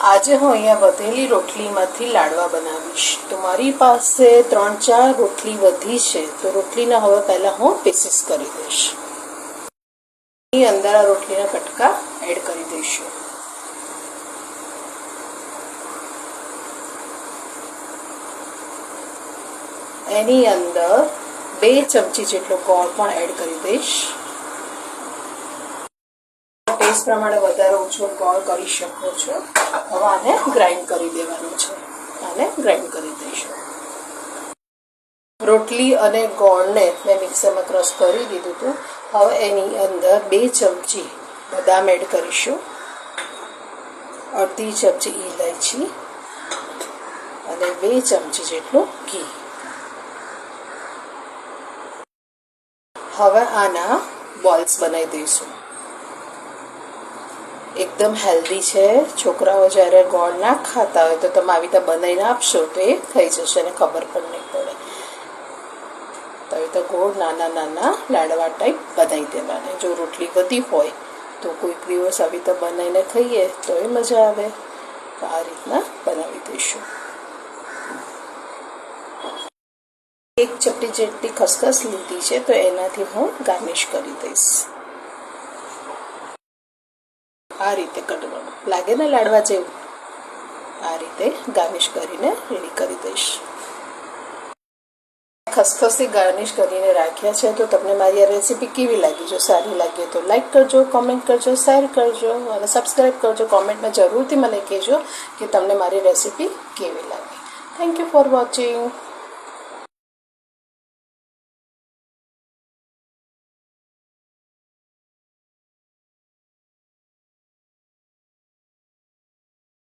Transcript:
આજે હું અહીંયા વધેલી રોટલીમાંથી લાડવા બનાવીશ. તો મારી પાસે 3-4 રોટલી વધી છે, તો રોટલીના હવે પહેલાં હું પીસીસ કરી દઈશ. એની અંદર આ રોટલીના કટકા એડ કરી દઈશું. એની અંદર 2 ચમચી જેટલો ગોળ પણ એડ કરી દઈશ. ટેસ્ટ પ્રમાણે વધારે ઓછો ગોળ કરી શકો છો. હવે આને ગ્રાઇન્ડ કરી દેવાનું છે. આને ગ્રાઇન્ડ કરી દઈશું. રોટલી અને ગોળને મેં મિક્સરમાં ક્રશ કરી દીધું હતું. હવે એની અંદર 2 ચમચી બદામ એડ કરીશું, અડધી ચમચી ઇલાયચી અને 2 ચમચી જેટલું ઘી. હવે આના બોલ્સ બનાવી દઈશું. એકદમ હેલ્ધી છે. છોકરાઓ જ્યારે ગોળ ના ખાતા હોય તો તમે આવી રીતે બનાવીને આપશો તો એ ખાઈ જશે અને ખબર પણ નહીં પડે. તો આવી રીતે ગોળ નાના નાના લાડવા ટાઈપ બનાવી દેવાના. જો રોટલી વધી હોય તો કોઈક દિવસ આવી રીતે બનાવીને ખાઈએ તો એ મજા આવે. તો આ રીતના બનાવી દઈશું. 1 ચપટી જેટલી ખસખસ લીધી છે, તો એનાથી હું ગાર્નિશ કરી દઈશ. આ રીતે કરવાનું લાગે ને લાડવા જેવું. આ રીતે ગાર્નિશ કરીને રેડી કરી દઈશ. ખસખસથી ગાર્નિશ કરીને રાખ્યા છે. તો તમને મારી આ રેસીપી કેવી લાગી? જો સારી લાગે તો લાઈક કરજો, કોમેન્ટ કરજો, શેર કરજો અને સબસ્ક્રાઈબ કરજો. કોમેન્ટમાં જરૂરથી મને કહેજો કે તમને મારી રેસીપી કેવી લાગી. Thank you for watching.